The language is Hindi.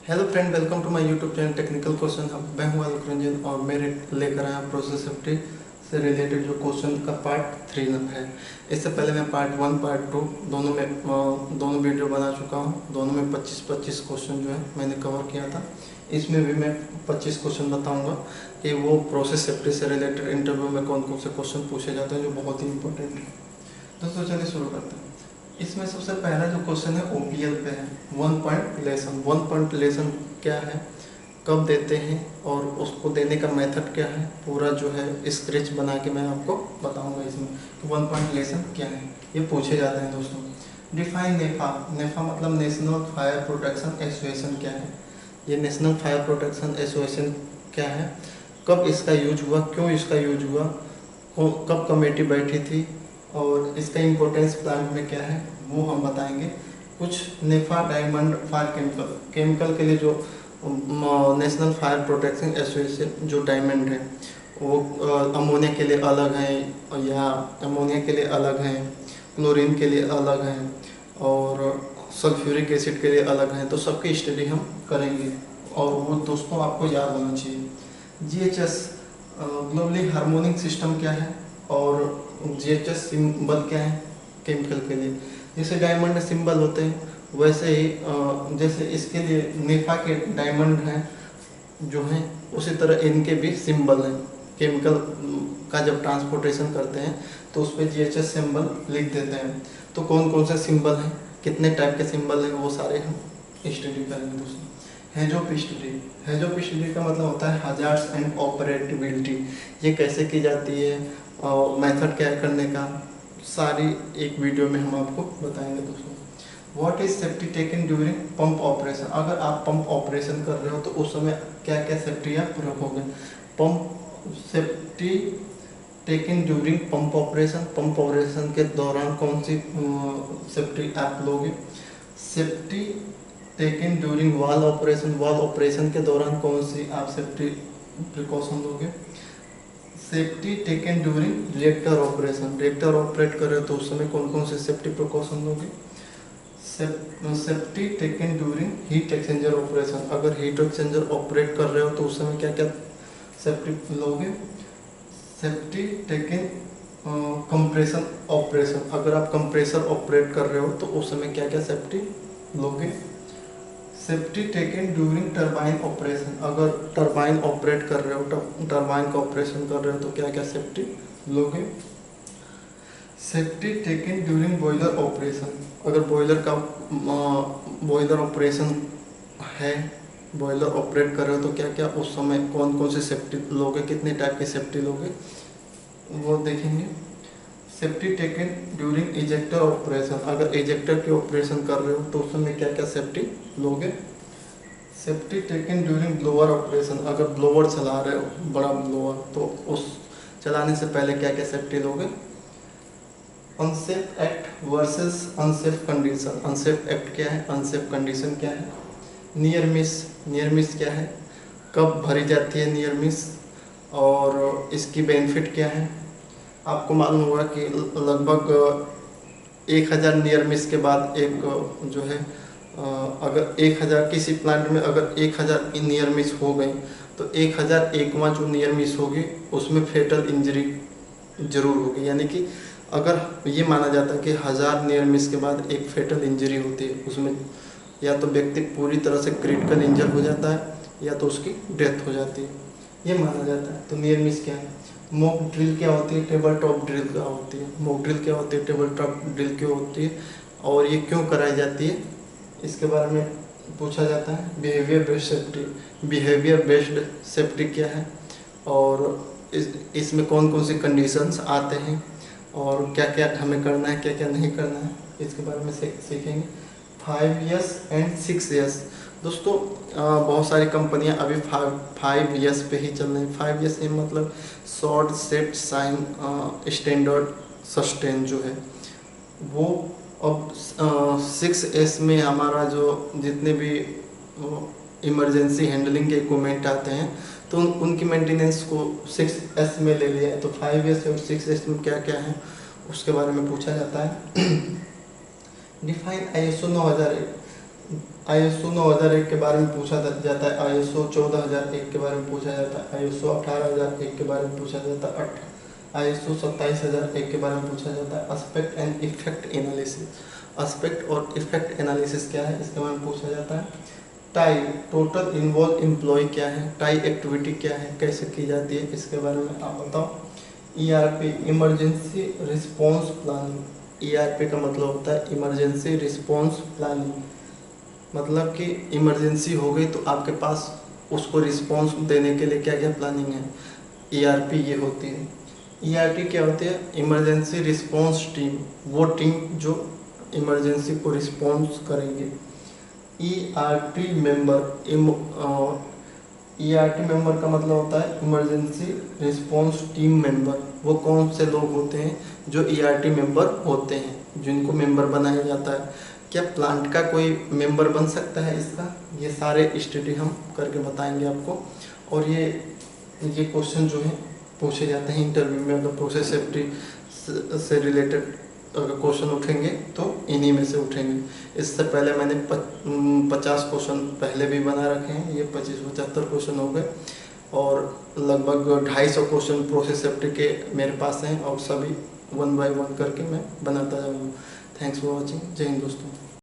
Hello friend, welcome to my YouTube channel technical question. मैं हूं आलोक रंजन और मेरे लेकर आया प्रोसेस सेफ्टी से रिलेटेड जो क्वेश्चन का पार्ट 3 है। इससे पहले मैं पार्ट 1 पार्ट 2 दोनों में दोनों वीडियो बना चुका हूं। दोनों में 25-25 क्वेश्चन जो है मैंने कवर किया था। इसमें भी मैं 25 क्वेश्चन बताऊंगा कि वो प्रोसेस सेफ्टी से रिलेटेड इंटरव्यू में कौन कौन से क्वेश्चन पूछे जाते हैं जो बहुत ही इंपॉर्टेंट है। दोस्तों चलिए शुरू करते हैं। इसमें सबसे पहला जो क्वेश्चन है ओपीएल पे है। वन पॉइंट लेसन क्या है, कब देते हैं और उसको देने का मेथड क्या है, पूरा जो है स्केच बना के मैं आपको बताऊंगा इसमें कि वन पॉइंट लेसन क्या है। ये पूछे जाते हैं दोस्तों। डिफाइन नेफा। नेफा मतलब नेशनल फायर प्रोटेक्शन एसोसिएशन क्या है। ये नेशनल फायर प्रोटेक्शन एसोसिएशन क्या है, कब इसका यूज हुआ, क्यों इसका यूज हुआ, कब कमेटी बैठी थी और इसका इम्पोर्टेंस प्लांट में क्या है वो हम बताएंगे। कुछ नेफा डायमंड फायर केमिकल के लिए जो नेशनल फायर प्रोटेक्शन एसोसिएशन जो डायमंड है वो अमोनिया के लिए अलग है या अमोनिया के लिए अलग है, क्लोरीन के लिए अलग है और सल्फ्यूरिक एसिड के लिए अलग है। तो सबकी स्टडी हम करेंगे और वो दोस्तों आपको याद होना चाहिए। जीएचएस ग्लोबली हार्मोनिक सिस्टम क्या है और जीएचएस सिंबल क्या है केमिकल के लिए। जैसे डायमंड सिंबल होते हैं वैसे ही जैसे इसके लिए नेफा के डायमंड हैं जो हैं, उसी तरह इनके भी सिंबल हैं। केमिकल का जब ट्रांसपोर्टेशन करते हैं तो उस पर जीएचएस सिंबल लिख देते हैं। तो कौन कौन से सिंबल हैं, कितने टाइप के सिंबल हैं, वो सारे हम स्टडी करेंगे दोस्तों। हेजोप स्टडी का मतलब होता है हजार्ड्स एंड ऑपरेटिबिलिटी। ये कैसे की जाती है और मेथड क्या करने का, सारी एक वीडियो में हम आपको बताएंगे दोस्तों। What is safety taken during pump operation. अगर आप पंप ऑपरेशन कर रहे हो तो उस समय क्या क्या सेफ्टी आप रखोगे। Pump safety taken during pump operation के दौरान कौन सी सेफ्टी आप लोगे। सेफ्टी टेकन ड्यूरिंग वाल ऑपरेशन के दौरान कौन सी आप सेफ्टी प्रिकॉशन लोगे। Safety taken during reactor operate कर रहे हो तो उस समय कौन कौन से सेफ्टी प्रिकॉशन लोगे। Safety taken during heat exchanger operation. अगर हीट एक्सचेंजर ऑपरेट कर रहे हो तो उस समय क्या क्या सेफ्टी लोगे। Safety taken compression operation. अगर आप कंप्रेसर ऑपरेट कर रहे हो तो उस समय क्या क्या सेफ्टी लोगे। Safety taken during turbine operation. अगर टरबाइन ऑपरेट कर रहे हो, टरबाइन का ऑपरेशन कर रहे हो तो क्या क्या सेफ्टी लोगे। Safety taken during boiler operation. अगर बॉयलर ऑपरेशन है, बॉयलर ऑपरेट कर रहे हो तो क्या क्या उस समय कौन कौन से सेफ्टी लोगे, कितने टाइप के सेफ्टी लोगे वो देखेंगे। Safety taken during ejector operation. अगर इजेक्टर के ऑपरेशन कर रहे हो तो उस समय क्या क्या सेफ्टी लोगे। Safety taken during blower operation. अगर ब्लोअर चला रहे हो, बड़ा ब्लोअर, तो उस चलाने से पहले क्या क्या सेफ्टी लोगे। Unsafe act versus unsafe condition. Unsafe act क्या है, अनसेफ कंडीशन क्या है। नियर मिस क्या है, कब भरी जाती है नियर मिस और इसकी बेनिफिट क्या है। आपको मालूम होगा कि लगभग 1000 नियर मिस के बाद एक जो है अगर 1000 किसी प्लांट में अगर 1000 नियर मिस हो गई तो 1001वां जो नियर मिस होगी उसमें फेटल इंजरी जरूर होगी। यानी कि अगर ये माना जाता है कि 1000 नियर मिस के बाद एक फेटल इंजरी होती है, उसमें या तो व्यक्ति पूरी तरह से क्रिटिकल इंजर हो जाता है या तो उसकी डेथ हो जाती है, ये माना जाता है। तो नियर मिस क्या है। मॉक ड्रिल क्या होती है, टेबल टॉप ड्रिल क्या होती है। मॉक ड्रिल क्या होती है, टेबल टॉप ड्रिल क्यों होती है और ये क्यों कराई जाती है, इसके बारे में पूछा जाता है। बिहेवियर बेस्ड सेफ्टी क्या है और इसमें कौन कौन से कंडीशंस आते हैं और क्या क्या हमें करना है, क्या क्या नहीं करना है, इसके बारे में सीखेंगे। 5 years एंड 6 years। दोस्तों बहुत सारी कंपनियां अभी 5 years पे ही चल रही हैं। 5 years ये मतलब short set sign standard sustain जो है वो। अब 6S में हमारा जो जितने भी इमरजेंसी हैंडलिंग के इक्विपमेंट आते हैं तो उनकी मेंटेनेंस को 6S में ले लिया है। तो 5 years और 6S में क्या क्या है उसके बारे में पूछा जाता है। Define ISO 9001। ISO 9001 के बारे में पूछा जाता है, ISO 14001 के बारे में पूछा जाता है, ISO 18001 के बारे में पूछा जाता है, ISO 27001 के बारे में पूछा जाता है। Aspect and effect analysis, aspect और इफेक्ट एनालिसिस क्या है इसके बारे में पूछा जाता है। टाई, टोटल इन्वॉल्व एम्प्लॉय क्या है, टाई एक्टिविटी क्या है, कैसे की जाती है, इसके बारे में आप बताओ। ERP, emergency response planning, ERP का मतलब होता है इमरजेंसी रिस्पॉन्स प्लानिंग, मतलब कि इमरजेंसी हो गई तो आपके पास उसको रिस्पॉन्स देने के लिए क्या क्या प्लानिंग है, ERP ये होती है। ERT क्या होती है, इमरजेंसी रिस्पॉन्स टीम, वो टीम जो इमरजेंसी को रिस्पॉन्स करेंगे। ERT मेंबर, ERT मेंबर का मतलब होता है इमरजेंसी रिस्पॉन्स टीम मेंबर, वो कौन से लोग होते हैं जो ERT मेंबर होते हैं, जिनको मेंबर बनाया जाता है। क्या प्लांट का कोई मेंबर बन सकता है इसका, ये सारे स्टडी हम करके बताएंगे आपको। और ये क्वेश्चन जो है पूछे जाते हैं इंटरव्यू में, अगर प्रोसेस सेफ्टी से रिलेटेड अगर क्वेश्चन उठेंगे तो इन्हीं में से उठेंगे। इससे पहले मैंने 50 क्वेश्चन पहले भी बना रखे हैं, ये 25-75 क्वेश्चन हो गए और लगभग 250 क्वेश्चन प्रोसेस सेफ्टी के मेरे पास हैं और सभी 1 बाय 1 करके मैं बनाता जाऊँगा। Thanks for watching. जय हिंद दोस्तों।